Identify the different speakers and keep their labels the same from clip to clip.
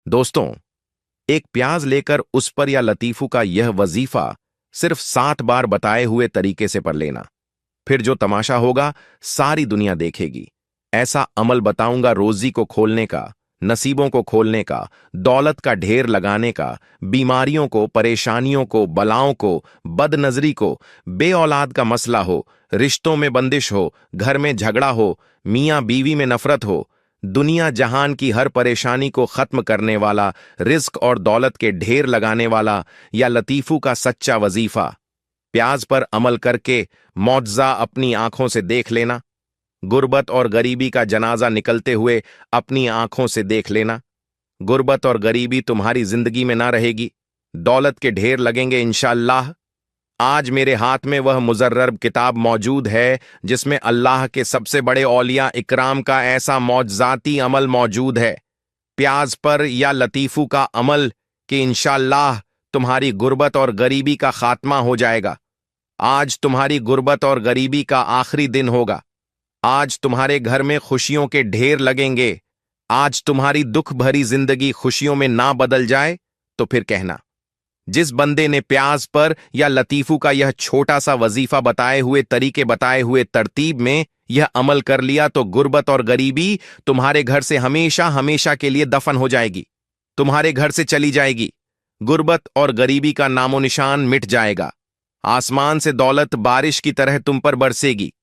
Speaker 1: दोस्तों, एक प्याज लेकर उस पर या लतीफू का यह वजीफा सिर्फ 7 बार बताए हुए तरीके से पढ़ लेना। फिर जो तमाशा होगा सारी दुनिया देखेगी। ऐसा अमल बताऊंगा रोजी को खोलने का, नसीबों को खोलने का, दौलत का ढेर लगाने का, बीमारियों को, परेशानियों को, बलाओं को, बदनजरी को, बे औलाद का मसला हो, रिश्तों में बंदिश हो, घर में झगड़ा हो, मियां बीवी में नफरत हो, दुनिया जहान की हर परेशानी को खत्म करने वाला, रिस्क और दौलत के ढेर लगाने वाला या लतीफू का सच्चा वजीफा। प्याज पर अमल करके मुआवजा अपनी आंखों से देख लेना। गुर्बत और गरीबी का जनाजा निकलते हुए अपनी आंखों से देख लेना। गुर्बत और गरीबी तुम्हारी जिंदगी में ना रहेगी। दौलत के ढेर लगेंगे इंशाअल्लाह। आज मेरे हाथ में वह मुजर्रब किताब मौजूद है जिसमें अल्लाह के सबसे बड़े औलिया इकराम का ऐसा मौजजाती अमल मौजूद है, प्याज पर या लतीफू का अमल, कि इंशाअल्लाह तुम्हारी गुर्बत और गरीबी का खात्मा हो जाएगा। आज तुम्हारी गुर्बत और गरीबी का आखिरी दिन होगा। आज तुम्हारे घर में खुशियों के ढेर लगेंगे। आज तुम्हारी दुख भरी जिंदगी खुशियों में ना बदल जाए तो फिर कहना। जिस बंदे ने प्याज पर या लतीफू का यह छोटा सा वजीफा बताए हुए तरीके, बताए हुए तरतीब में यह अमल कर लिया तो गुर्बत और गरीबी तुम्हारे घर से हमेशा हमेशा के लिए दफन हो जाएगी, तुम्हारे घर से चली जाएगी। गुर्बत और गरीबी का नामो निशान मिट जाएगा। आसमान से दौलत बारिश की तरह तुम पर बरसेगी।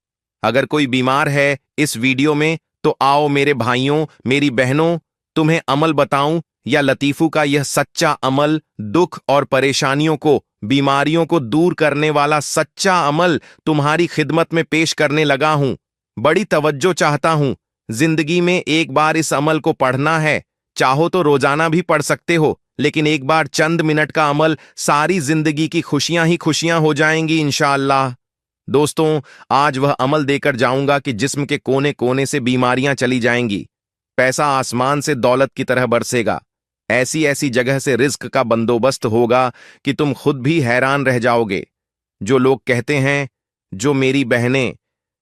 Speaker 1: अगर कोई बीमार है इस वीडियो में तो आओ मेरे भाइयों, मेरी बहनों, तुम्हें अमल बताऊं या लतीफू का यह सच्चा अमल, दुख और परेशानियों को, बीमारियों को दूर करने वाला सच्चा अमल तुम्हारी खिदमत में पेश करने लगा हूं। बड़ी तवज्जो चाहता हूं। जिंदगी में एक बार इस अमल को पढ़ना है। चाहो तो रोजाना भी पढ़ सकते हो, लेकिन एक बार चंद मिनट का अमल, सारी जिंदगी की खुशियां ही खुशियां हो जाएंगी इंशाअल्लाह। दोस्तों, आज वह अमल देकर जाऊंगा कि जिस्म के कोने कोने से बीमारियां चली जाएंगी। पैसा आसमान से दौलत की तरह बरसेगा। ऐसी ऐसी जगह से रिज्क का बंदोबस्त होगा कि तुम खुद भी हैरान रह जाओगे। जो लोग कहते हैं, जो मेरी बहनें,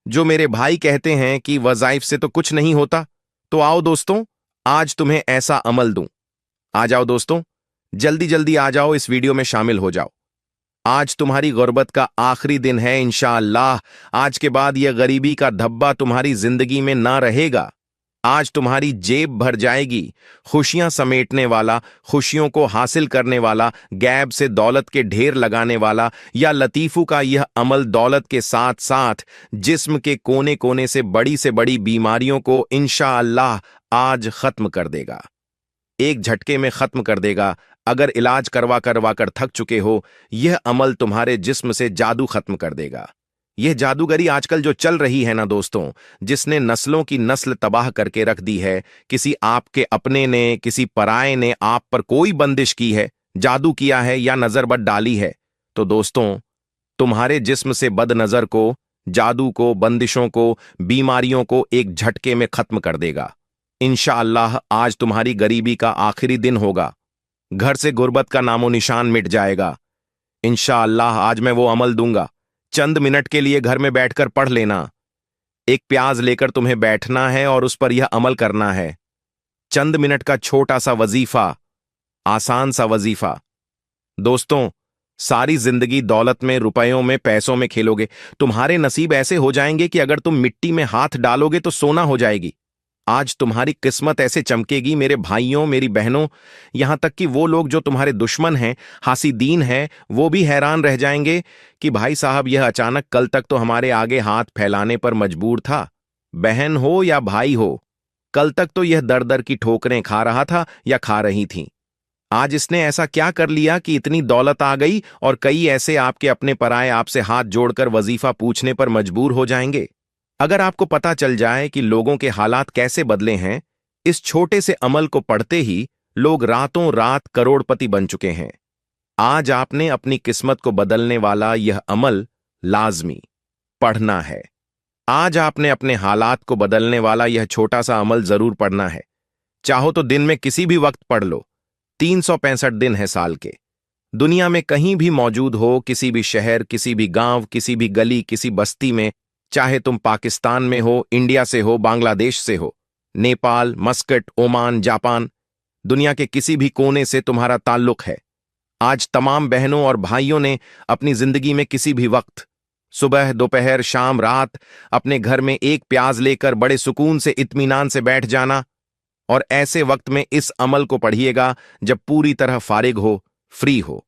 Speaker 1: जो मेरे भाई कहते हैं कि वज़ाइफ से तो कुछ नहीं होता, तो आओ दोस्तों, आज तुम्हें ऐसा अमल दूं। आ जाओ दोस्तों, जल्दी जल्दी आ जाओ, इस वीडियो में शामिल हो जाओ। आज तुम्हारी गुर्बत का आखिरी दिन है इंशाअल्लाह। आज के बाद यह गरीबी का धब्बा तुम्हारी जिंदगी में ना रहेगा। आज तुम्हारी जेब भर जाएगी। खुशियां समेटने वाला, खुशियों को हासिल करने वाला, गैब से दौलत के ढेर लगाने वाला या लतीफू का यह अमल दौलत के साथ साथ जिस्म के कोने कोने से बड़ी बीमारियों को इंशाअल्लाह आज खत्म कर देगा। एक झटके में खत्म कर देगा। अगर इलाज करवा करवा कर थक चुके हो, यह अमल तुम्हारे जिस्म से जादू खत्म कर देगा। यह जादूगरी आजकल जो चल रही है ना दोस्तों, जिसने नस्लों की नस्ल तबाह करके रख दी है, किसी आपके अपने ने, किसी पराये ने आप पर कोई बंदिश की है, जादू किया है या नजर बद डाली है, तो दोस्तों तुम्हारे जिस्म से बदनजर को, जादू को, बंदिशों को, बीमारियों को एक झटके में खत्म कर देगा। इंशाअल्लाह आज तुम्हारी गरीबी का आखिरी दिन होगा। घर से गुर्बत का नामो निशान मिट जाएगा। इंशाअल्लाह आज मैं वो अमल दूंगा। चंद मिनट के लिए घर में बैठकर पढ़ लेना। एक प्याज लेकर तुम्हें बैठना है और उस पर यह अमल करना है। चंद मिनट का छोटा सा वजीफा, आसान सा वजीफा। दोस्तों, सारी जिंदगी दौलत में, रुपयों में, पैसों में खेलोगे। तुम्हारे नसीब ऐसे हो जाएंगे कि अगर तुम मिट्टी में हाथ डालोगे तो सोना हो जाएगी। आज तुम्हारी किस्मत ऐसे चमकेगी मेरे भाइयों, मेरी बहनों, यहां तक कि वो लोग जो तुम्हारे दुश्मन हैं, हासिदीन हैं, वो भी हैरान रह जाएंगे कि भाई साहब यह अचानक कल तक तो हमारे आगे हाथ फैलाने पर मजबूर था। बहन हो या भाई हो, कल तक तो यह दर दर की ठोकरें खा रहा था या खा रही थीं। आज इसने ऐसा क्या कर लिया कि इतनी दौलत आ गई और कई ऐसे आपके अपने पराये आपसे हाथ जोड़कर वजीफा पूछने पर मजबूर हो जाएंगे। अगर आपको पता चल जाए कि लोगों के हालात कैसे बदले हैं, इस छोटे से अमल को पढ़ते ही लोग रातों रात करोड़पति बन चुके हैं। आज आपने अपनी किस्मत को बदलने वाला यह अमल लाजमी पढ़ना है। आज आपने अपने हालात को बदलने वाला यह छोटा सा अमल जरूर पढ़ना है। चाहो तो दिन में किसी भी वक्त पढ़ लो। 365 दिन है साल के। दुनिया में कहीं भी मौजूद हो, किसी भी शहर, किसी भी गांव, किसी भी गली, किसी बस्ती में, चाहे तुम पाकिस्तान में हो, इंडिया से हो, बांग्लादेश से हो, नेपाल, मस्कट, ओमान, जापान, दुनिया के किसी भी कोने से तुम्हारा ताल्लुक है। आज तमाम बहनों और भाइयों ने अपनी जिंदगी में किसी भी वक्त, सुबह, दोपहर, शाम, रात, अपने घर में एक प्याज लेकर बड़े सुकून से इत्मीनान से बैठ जाना। और ऐसे वक्त में इस अमल को पढ़िएगा जब पूरी तरह फारिग हो, फ्री हो।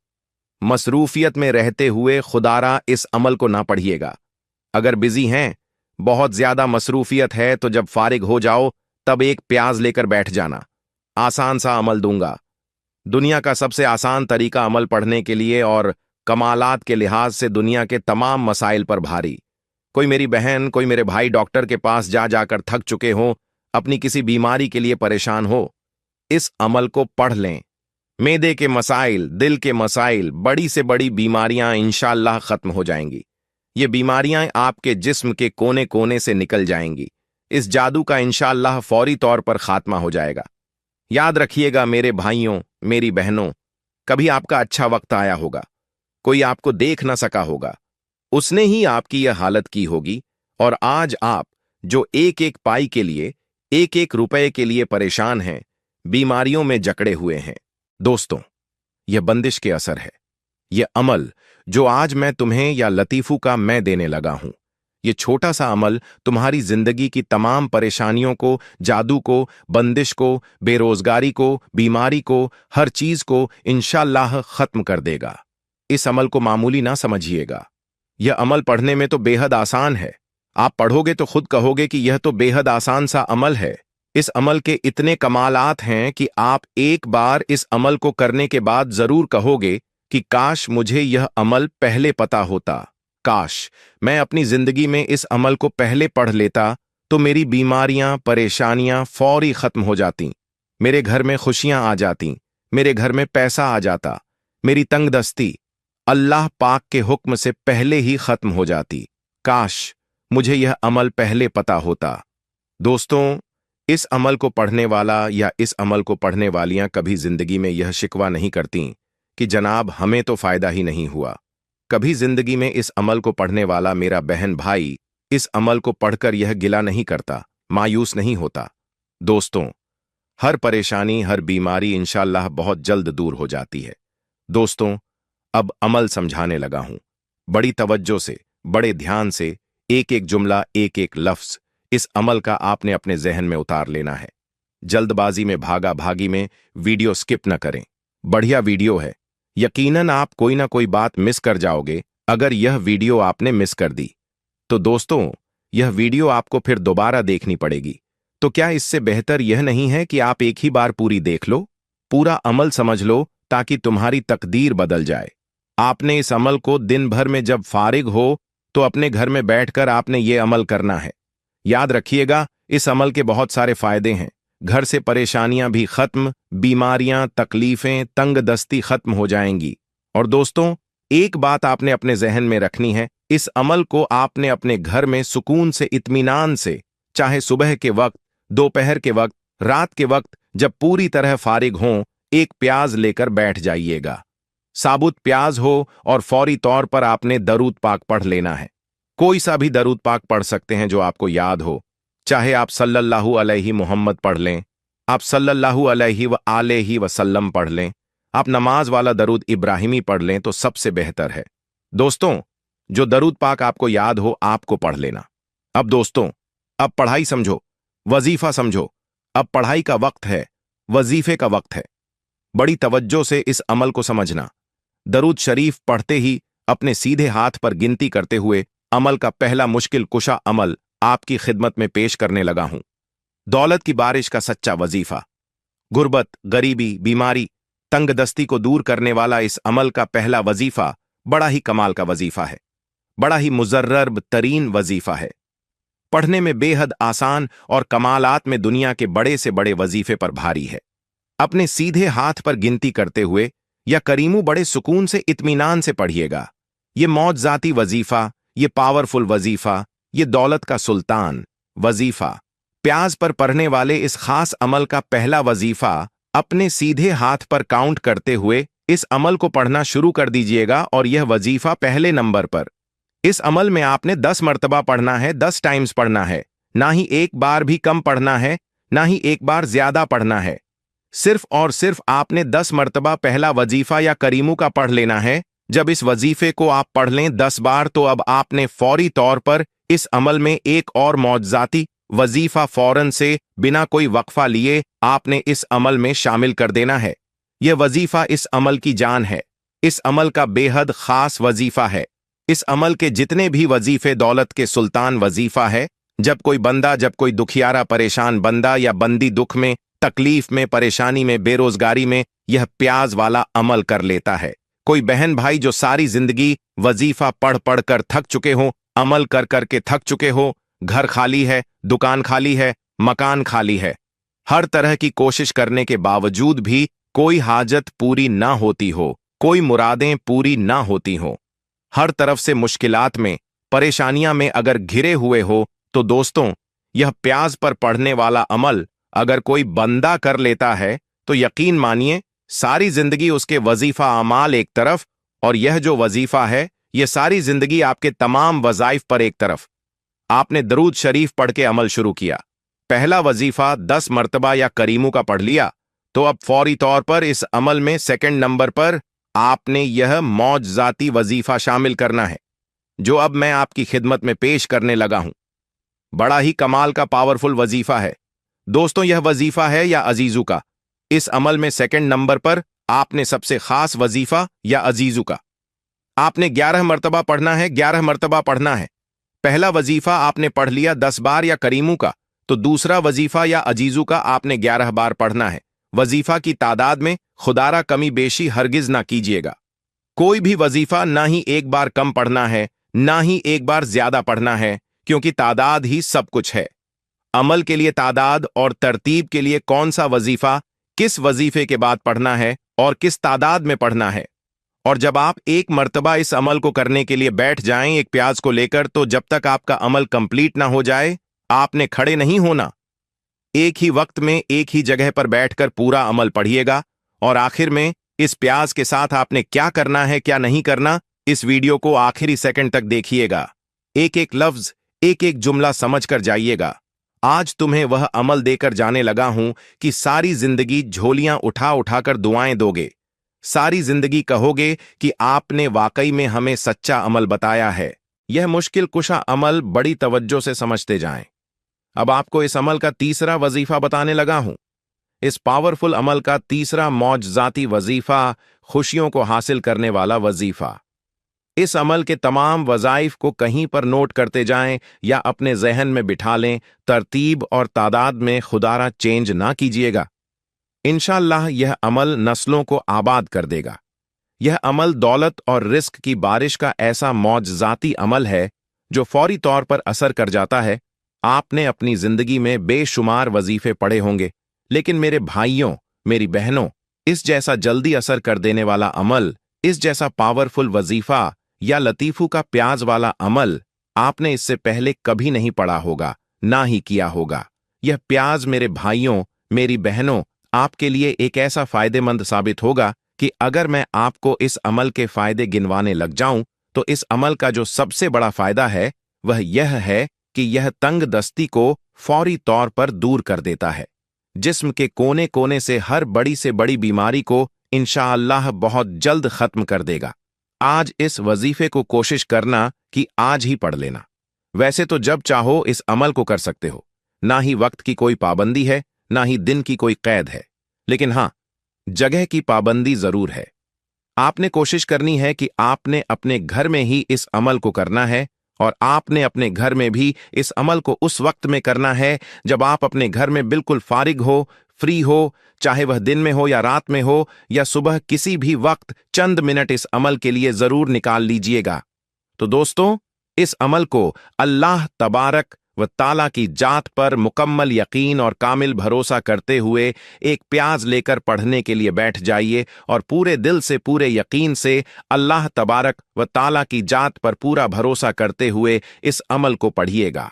Speaker 1: मसरूफियत में रहते हुए खुदारा इस अमल को ना पढ़िएगा। अगर बिजी हैं, बहुत ज्यादा मसरूफियत है, तो जब फारिग हो जाओ तब एक प्याज लेकर बैठ जाना। आसान सा अमल दूंगा, दुनिया का सबसे आसान तरीका अमल पढ़ने के लिए और कमालात के लिहाज से दुनिया के तमाम मसाइल पर भारी। कोई मेरी बहन, कोई मेरे भाई डॉक्टर के पास जा जाकर थक चुके हों, अपनी किसी बीमारी के लिए परेशान हो, इस अमल को पढ़ लें। मेदे के मसाइल, दिल के मसाइल, बड़ी से बड़ी बीमारियां इंशाअल्लाह खत्म हो जाएंगी। ये बीमारियां आपके जिस्म के कोने कोने से निकल जाएंगी। इस जादू का इंशाअल्लाह फौरी तौर पर खात्मा हो जाएगा। याद रखिएगा मेरे भाइयों, मेरी बहनों, कभी आपका अच्छा वक्त आया होगा, कोई आपको देख ना सका होगा, उसने ही आपकी यह हालत की होगी। और आज आप जो एक एक पाई के लिए, एक एक रुपए के लिए परेशान हैं, बीमारियों में जकड़े हुए हैं। दोस्तों, यह बंदिश के असर है। यह अमल जो आज मैं तुम्हें या लतीफू का मैं देने लगा हूं, यह छोटा सा अमल तुम्हारी जिंदगी की तमाम परेशानियों को, जादू को, बंदिश को, बेरोजगारी को, बीमारी को, हर चीज को इंशाअल्लाह खत्म कर देगा। इस अमल को मामूली ना समझिएगा। यह अमल पढ़ने में तो बेहद आसान है। आप पढ़ोगे तो खुद कहोगे कि यह तो बेहद आसान सा अमल है। इस अमल के इतने कमालात हैं कि आप एक बार इस अमल को करने के बाद जरूर कहोगे कि काश मुझे यह अमल पहले पता होता, काश मैं अपनी जिंदगी में इस अमल को पहले पढ़ लेता तो मेरी बीमारियां, परेशानियां फौरी खत्म हो जाती, मेरे घर में खुशियां आ जाती, मेरे घर में पैसा आ जाता, मेरी तंगदस्ती अल्लाह पाक के हुक्म से पहले ही खत्म हो जाती। काश मुझे यह अमल पहले पता होता। दोस्तों, इस अमल को पढ़ने वाला या इस अमल को पढ़ने वालियां कभी जिंदगी में यह शिकवा नहीं करती कि जनाब हमें तो फायदा ही नहीं हुआ। कभी जिंदगी में इस अमल को पढ़ने वाला मेरा बहन भाई इस अमल को पढ़कर यह गिला नहीं करता, मायूस नहीं होता। दोस्तों, हर परेशानी, हर बीमारी इंशाअल्लाह बहुत जल्द दूर हो जाती है। दोस्तों, अब अमल समझाने लगा हूं। बड़ी तवज्जो से, बड़े ध्यान से, एक एक जुमला, एक एक लफ्ज इस अमल का आपने अपने जहन में उतार लेना है। जल्दबाजी में, भागा भागी में वीडियो स्किप न करें। बढ़िया वीडियो है, यकीनन आप कोई ना कोई बात मिस कर जाओगे। अगर यह वीडियो आपने मिस कर दी तो दोस्तों, यह वीडियो आपको फिर दोबारा देखनी पड़ेगी। तो क्या इससे बेहतर यह नहीं है कि आप एक ही बार पूरी देख लो, पूरा अमल समझ लो, ताकि तुम्हारी तकदीर बदल जाए। आपने इस अमल को दिन भर में जब फारिग हो तो अपने घर में बैठकर आपने ये अमल करना है। याद रखिएगा, इस अमल के बहुत सारे फायदे हैं। घर से परेशानियां भी खत्म, बीमारियां, तकलीफें, तंगदस्ती खत्म हो जाएंगी। और दोस्तों, एक बात आपने अपने जहन में रखनी है, इस अमल को आपने अपने घर में सुकून से, इत्मीनान से, चाहे सुबह के वक्त, दोपहर के वक्त, रात के वक्त, जब पूरी तरह फारिग हों, एक प्याज लेकर बैठ जाइएगा। साबुत प्याज हो और फौरी तौर पर आपने दरूद पाक पढ़ लेना है। कोई सा भी दरूद पाक पढ़ सकते हैं जो आपको याद हो। चाहे आप सल्लल्लाहु अलैहि मुहम्मद पढ़ लें, आप सल्लल्लाहु अलैहि व आलैहि वसल्लम पढ़ लें, आप नमाज वाला दरूद इब्राहिमी पढ़ लें तो सबसे बेहतर है। दोस्तों, जो दरूद पाक आपको याद हो आपको पढ़ लेना। अब दोस्तों, अब पढ़ाई समझो, वजीफा समझो। अब पढ़ाई का वक्त है, वजीफे का वक्त है। बड़ी तवज्जो से इस अमल को समझना। दरूद शरीफ पढ़ते ही अपने सीधे हाथ पर गिनती करते हुए अमल का पहला मुश्किल कुशा अमल आपकी खिदमत में पेश करने लगा हूं। दौलत की बारिश का सच्चा वजीफा। गुर्बत, गरीबी, बीमारी, तंगदस्ती को दूर करने वाला इस अमल का पहला वजीफा बड़ा ही कमाल का वजीफा है, बड़ा ही मुजर्रब तरीन वजीफा है। पढ़ने में बेहद आसान और कमालात में दुनिया के बड़े से बड़े वजीफे पर भारी है। अपने सीधे हाथ पर गिनती करते हुए या करीमू बड़े सुकून से, इत्मीनान से पढ़िएगा। ये मौजजाती वजीफा, ये पावरफुल वजीफा, ये दौलत का सुल्तान वजीफा, प्याज पर पढ़ने वाले इस खास अमल का पहला वजीफा अपने सीधे हाथ पर काउंट करते हुए इस अमल को पढ़ना शुरू कर दीजिएगा। और यह वजीफा पहले नंबर पर। इस अमल में आपने 10 मर्तबा पढ़ना है, 10 टाइम्स पढ़ना है। ना ही एक बार भी कम पढ़ना है, ना ही एक बार ज्यादा पढ़ना है। सिर्फ और सिर्फ आपने 10 मर्तबा पहला वजीफा या करीमू का पढ़ लेना है। जब इस वजीफे को आप पढ़ लें 10 बार तो अब आपने फौरी तौर पर इस अमल में एक और मौजज़ाती वजीफा फौरन से बिना कोई वक्फा लिए आपने इस अमल में शामिल कर देना है। यह वजीफा इस अमल की जान है। इस अमल का बेहद खास वजीफा है। इस अमल के जितने भी वजीफे दौलत के सुल्तान वजीफा है। जब कोई दुखियारा परेशान बंदा या बंदी दुख में, तकलीफ में, परेशानी में, बेरोजगारी में यह प्याज वाला अमल कर लेता है। कोई बहन भाई जो सारी जिंदगी वजीफा पढ़ पढ़ कर थक चुके हों, अमल कर कर के थक चुके हो, घर खाली है, दुकान खाली है, मकान खाली है, हर तरह की कोशिश करने के बावजूद भी कोई हाजत पूरी ना होती हो, कोई मुरादें पूरी ना होती हो, हर तरफ से मुश्किलात में, परेशानियां में अगर घिरे हुए हो, तो दोस्तों यह प्याज पर पढ़ने वाला अमल अगर कोई बंदा कर लेता है तो यकीन मानिए सारी जिंदगी उसके वजीफा अमाल एक तरफ और यह जो वजीफा है यह सारी जिंदगी आपके तमाम वज़ाइफ पर एक तरफ। आपने दरूद शरीफ पढ़ के अमल शुरू किया, पहला वजीफा 10 मर्तबा या करीमू का पढ़ लिया, तो अब फौरी तौर पर इस अमल में सेकंड नंबर पर आपने यह मौजज़ाती वजीफा शामिल करना है जो अब मैं आपकी खिदमत में पेश करने लगा हूं। बड़ा ही कमाल का पावरफुल वजीफा है दोस्तों। यह वजीफा है या अजीजू का। इस अमल में सेकंड नंबर पर आपने सबसे खास वजीफा या अजीजू का आपने 11 मर्तबा पढ़ना है। 11 मर्तबा पढ़ना है। पहला वजीफा आपने पढ़ लिया 10 बार या करीमू का, तो दूसरा वजीफा या अजीजू का आपने 11 बार पढ़ना है। वजीफा की तादाद में खुदारा कमी बेशी हरगिज ना कीजिएगा। कोई भी वजीफा ना ही एक बार कम पढ़ना है, ना ही एक बार ज्यादा पढ़ना है, क्योंकि तादाद ही सब कुछ है। अमल के लिए तादाद और तरतीब के लिए कौन सा वजीफा किस वजीफे के बाद पढ़ना है और किस तादाद में पढ़ना है। और जब आप एक मर्तबा इस अमल को करने के लिए बैठ जाएं एक प्याज को लेकर, तो जब तक आपका अमल कंप्लीट ना हो जाए आपने खड़े नहीं होना। एक ही वक्त में एक ही जगह पर बैठकर पूरा अमल पढ़िएगा और आखिर में इस प्याज के साथ आपने क्या करना है क्या नहीं करना, इस वीडियो को आखिरी सेकंड तक देखिएगा। एक एक लफ्ज, एक एक जुमला समझ कर जाइएगा। आज तुम्हें वह अमल देकर जाने लगा हूं कि सारी जिंदगी झोलियां उठा उठाकर दुआएं दोगे। सारी जिंदगी कहोगे कि आपने वाकई में हमें सच्चा अमल बताया है। यह मुश्किल कुशा अमल बड़ी तवज्जो से समझते जाएं। अब आपको इस अमल का तीसरा वजीफा बताने लगा हूं। इस पावरफुल अमल का तीसरा मौजज़ाती वजीफा खुशियों को हासिल करने वाला वजीफा। इस अमल के तमाम वज़ाइफ को कहीं पर नोट करते जाएं या अपने जहन में बिठा लें। तरतीब और तादाद में खुदारा चेंज ना कीजिएगा। इंशाअल्लाह यह अमल नस्लों को आबाद कर देगा। यह अमल दौलत और रिस्क की बारिश का ऐसा मौजज़ाती अमल है जो फौरी तौर पर असर कर जाता है। आपने अपनी जिंदगी में बेशुमार वजीफे पढ़े होंगे, लेकिन मेरे भाइयों, मेरी बहनों, इस जैसा जल्दी असर कर देने वाला अमल, इस जैसा पावरफुल वजीफा या लतीफू का प्याज वाला अमल आपने इससे पहले कभी नहीं पढ़ा होगा, ना ही किया होगा। यह प्याज मेरे भाइयों, मेरी बहनों, आपके लिए एक ऐसा फायदेमंद साबित होगा कि अगर मैं आपको इस अमल के फायदे गिनवाने लग जाऊं, तो इस अमल का जो सबसे बड़ा फायदा है वह यह है कि यह तंग दस्ती को फौरी तौर पर दूर कर देता है। जिस्म के कोने कोने से हर बड़ी से बड़ी बीमारी को इंशाअल्लाह बहुत जल्द खत्म कर देगा। आज इस वजीफे को कोशिश करना कि आज ही पढ़ लेना। वैसे तो जब चाहो इस अमल को कर सकते हो, ना ही वक्त की कोई पाबंदी है, ना ही दिन की कोई कैद है, लेकिन हां, जगह की पाबंदी जरूर है। आपने कोशिश करनी है कि आपने अपने घर में ही इस अमल को करना है और आपने अपने घर में भी इस अमल को उस वक्त में करना है जब आप अपने घर में बिल्कुल फारिग हो, फ्री हो, चाहे वह दिन में हो या रात में हो या सुबह, किसी भी वक्त चंद मिनट इस अमल के लिए जरूर निकाल लीजिएगा। तो दोस्तों, इस अमल को अल्लाह तबारक व ताला की जात पर मुकम्मल यकीन और कामिल भरोसा करते हुए एक प्याज लेकर पढ़ने के लिए बैठ जाइए और पूरे दिल से, पूरे यकीन से अल्लाह तबारक व ताला की जात पर पूरा भरोसा करते हुए इस अमल को पढ़िएगा।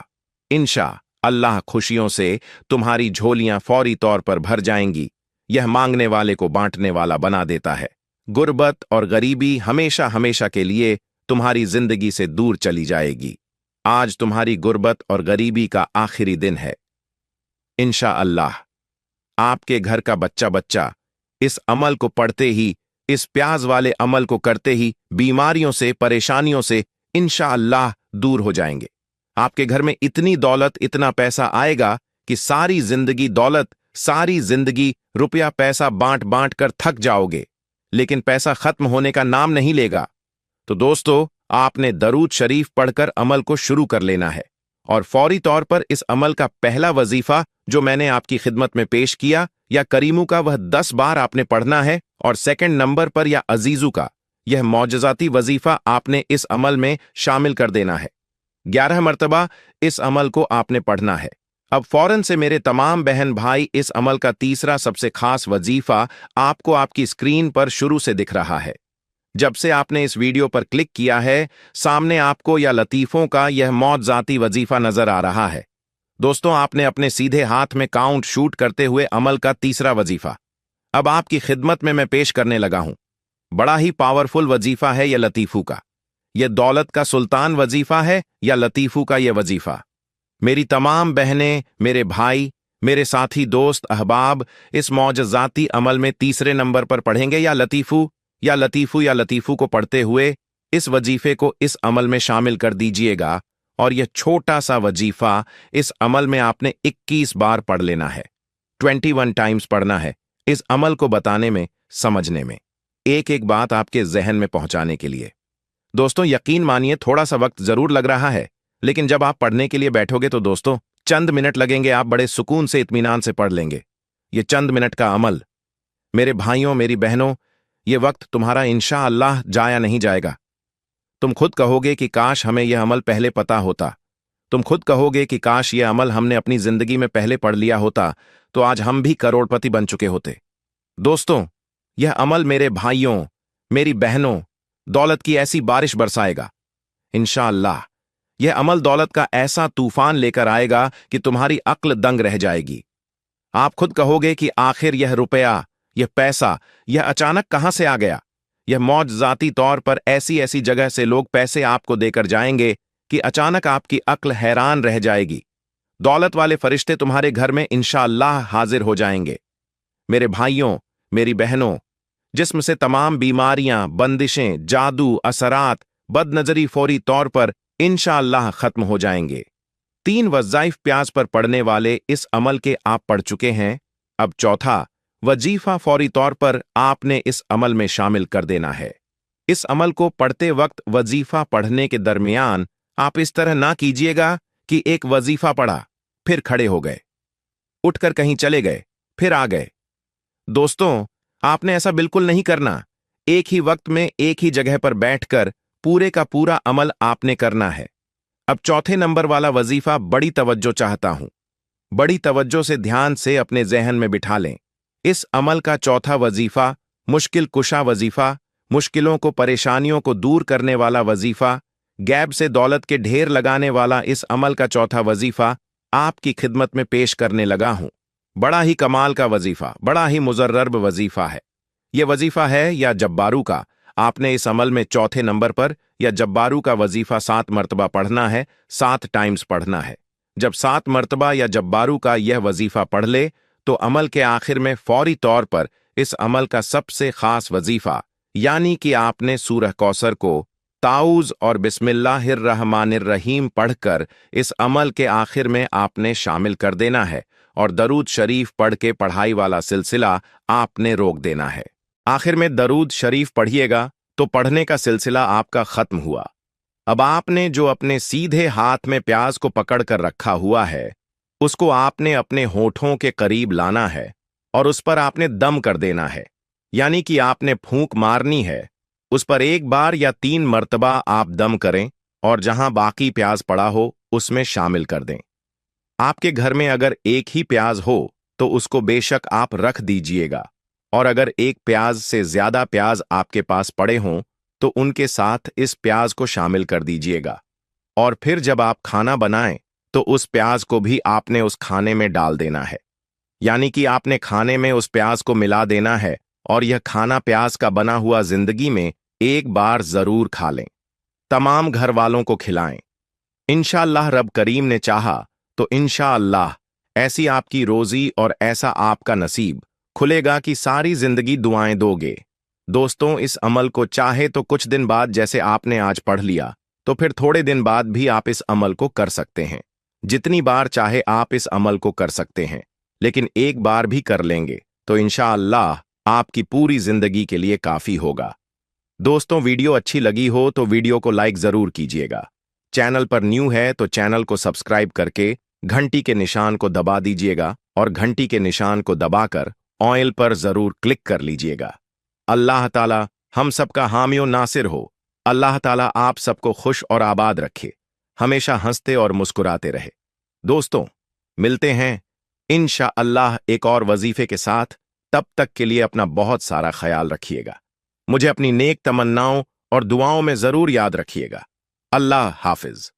Speaker 1: इंशा अल्लाह खुशियों से तुम्हारी झोलियां फौरी तौर पर भर जाएंगी। यह मांगने वाले को बांटने वाला बना देता है। गुर्बत और गरीबी हमेशा हमेशा के लिए तुम्हारी जिंदगी से दूर चली जाएगी। आज तुम्हारी गुर्बत और गरीबी का आखिरी दिन है। इंशा अल्लाह। आपके घर का बच्चा बच्चा इस अमल को पढ़ते ही, इस प्याज वाले अमल को करते ही बीमारियों से, परेशानियों से इंशाअल्लाह दूर हो जाएंगे। आपके घर में इतनी दौलत, इतना पैसा आएगा कि सारी जिंदगी दौलत, सारी जिंदगी रुपया पैसा बांट बांट कर थक जाओगे, लेकिन पैसा खत्म होने का नाम नहीं लेगा। तो दोस्तों, आपने दरूद शरीफ पढ़कर अमल को शुरू कर लेना है और फौरी तौर पर इस अमल का पहला वजीफा जो मैंने आपकी खिदमत में पेश किया या करीमू का, वह 10 बार आपने पढ़ना है और सेकंड नंबर पर या अजीजू का यह मौजज़ाती वजीफा आपने इस अमल में शामिल कर देना है। 11 मरतबा इस अमल को आपने पढ़ना है। अब फौरन से मेरे तमाम बहन भाई, इस अमल का तीसरा सबसे खास वजीफा आपको आपकी स्क्रीन पर शुरू से दिख रहा है। जब से आपने इस वीडियो पर क्लिक किया है, सामने आपको या लतीफों का यह मौजज़ाती वजीफा नजर आ रहा है। दोस्तों, आपने अपने सीधे हाथ में काउंट शूट करते हुए अमल का तीसरा वजीफा अब आपकी खिदमत में मैं पेश करने लगा हूं। बड़ा ही पावरफुल वजीफा है यह लतीफू का। यह दौलत का सुल्तान वजीफा है या लतीफू का यह वजीफा। मेरी तमाम बहनें, मेरे भाई, मेरे साथी दोस्त अहबाब इस मौजज़ाती अमल में तीसरे नंबर पर पढ़ेंगे या लतीफू या लतीफू या लतीफू को पढ़ते हुए इस वजीफे को इस अमल में शामिल कर दीजिएगा। और यह छोटा सा वजीफा इस अमल में आपने 21 बार पढ़ लेना है, 21 टाइम्स पढ़ना है, इस अमल को बताने में, समझने में, एक एक बात आपके जहन में पहुंचाने के लिए। दोस्तों, यकीन मानिए थोड़ा सा वक्त जरूर लग रहा है, लेकिन जब आप पढ़ने के लिए बैठोगे तो दोस्तों चंद मिनट लगेंगे, आप बड़े सुकून से, इत्मीनान से पढ़ लेंगे। ये चंद मिनट का अमल, मेरे भाइयों, मेरी बहनों, ये वक्त तुम्हारा इंशाअल्लाह जाया नहीं जाएगा। तुम खुद कहोगे कि काश हमें यह अमल पहले पता होता। तुम खुद कहोगे कि काश यह अमल हमने अपनी जिंदगी में पहले पढ़ लिया होता तो आज हम भी करोड़पति बन चुके होते। दोस्तों, यह अमल मेरे भाइयों, मेरी बहनों, दौलत की ऐसी बारिश बरसाएगा। इंशाअल्लाह यह अमल दौलत का ऐसा तूफान लेकर आएगा कि तुम्हारी अक्ल दंग रह जाएगी। आप खुद कहोगे कि आखिर यह रुपया, यह पैसा, यह अचानक कहां से आ गया। यह मौजज़ाती तौर पर ऐसी ऐसी जगह से लोग पैसे आपको देकर जाएंगे कि अचानक आपकी अक्ल हैरान रह जाएगी। दौलत वाले फरिश्ते तुम्हारे घर में इंशाअल्लाह हाजिर हो जाएंगे। मेरे भाइयों, मेरी बहनों, जिस्म से तमाम बीमारियां, बंदिशें, जादू, असरात, बदनजरी फौरी तौर पर इंशाअल्लाह खत्म हो जाएंगे। 3 वज़ाइफ प्याज पर पढ़ने वाले इस अमल के आप पढ़ चुके हैं। अब चौथा वजीफा फौरी तौर पर आपने इस अमल में शामिल कर देना है। इस अमल को पढ़ते वक्त वजीफा पढ़ने के दरमियान आप इस तरह ना कीजिएगा कि एक वजीफा पढ़ा, फिर खड़े हो गए, उठकर कहीं चले गए, फिर आ गए। दोस्तों, आपने ऐसा बिल्कुल नहीं करना। एक ही वक्त में एक ही जगह पर बैठकर पूरे का पूरा अमल आपने करना है। अब चौथे नंबर वाला वजीफा बड़ी तवज्जो चाहता हूं। बड़ी तवज्जो से ध्यान से अपने जहन में बिठा लें। इस अमल का चौथा वजीफा मुश्किल कुशा वजीफा, मुश्किलों को, परेशानियों को दूर करने वाला वजीफा, गैब से दौलत के ढेर लगाने वाला इस अमल का चौथा वजीफा आपकी खिदमत में पेश करने लगा हूं। बड़ा ही कमाल का वजीफा, बड़ा ही मुजर्रब वजीफा है। यह वजीफा है या जब्बारू का। आपने इस अमल में चौथे नंबर पर या जब्बारू का वजीफा 7 मरतबा पढ़ना है, 7 टाइम्स पढ़ना है। जब 7 मरतबा या जब्बारू का यह वजीफा पढ़ ले तो अमल के आखिर में फौरी तौर पर इस अमल का सबसे खास वजीफा, यानी कि आपने सूरह कौसर को ताऊज और बिस्मिल्लाहिर्रहमानिर्रहीम पढ़कर इस अमल के आखिर में आपने शामिल कर देना है और दरूद शरीफ पढ़ के पढ़ाई वाला सिलसिला आपने रोक देना है। आखिर में दरूद शरीफ पढ़िएगा तो पढ़ने का सिलसिला आपका खत्म हुआ। अब आपने जो अपने सीधे हाथ में प्याज को पकड़ कर रखा हुआ है, उसको आपने अपने होठों के करीब लाना है और उस पर आपने दम कर देना है, यानी कि आपने फूंक मारनी है। उस पर 1 बार या 3 मरतबा आप दम करें और जहां बाकी प्याज पड़ा हो उसमें शामिल कर दें। आपके घर में अगर एक ही प्याज हो तो उसको बेशक आप रख दीजिएगा, और अगर एक प्याज से ज्यादा प्याज आपके पास पड़े हों तो उनके साथ इस प्याज को शामिल कर दीजिएगा। और फिर जब आप खाना बनाएं तो उस प्याज को भी आपने उस खाने में डाल देना है, यानी कि आपने खाने में उस प्याज को मिला देना है और यह खाना प्याज का बना हुआ जिंदगी में एक बार जरूर खा लें। तमाम घर वालों को खिलाएं। इंशाअल्लाह रब करीम ने चाहा तो इंशाअल्लाह ऐसी आपकी रोजी और ऐसा आपका नसीब खुलेगा कि सारी जिंदगी दुआएं दोगे। दोस्तों, इस अमल को चाहे तो कुछ दिन बाद, जैसे आपने आज पढ़ लिया, तो फिर थोड़े दिन बाद भी आप इस अमल को कर सकते हैं। जितनी बार चाहे आप इस अमल को कर सकते हैं, लेकिन एक बार भी कर लेंगे तो इंशाअल्लाह आपकी पूरी जिंदगी के लिए काफी होगा। दोस्तों, वीडियो अच्छी लगी हो तो वीडियो को लाइक जरूर कीजिएगा। चैनल पर न्यू है तो चैनल को सब्सक्राइब करके घंटी के निशान को दबा दीजिएगा और घंटी के निशान को दबाकर ऑयल पर जरूर क्लिक कर लीजिएगा। अल्लाह ताला हम सबका हामियो नासिर हो। अल्लाह ताला आप सबको खुश और आबाद रखे, हमेशा हंसते और मुस्कुराते रहे। दोस्तों, मिलते हैं इंशाअल्लाह एक और वजीफे के साथ। तब तक के लिए अपना बहुत सारा ख्याल रखिएगा। मुझे अपनी नेक तमन्नाओं और दुआओं में जरूर याद रखिएगा। अल्लाह हाफिज।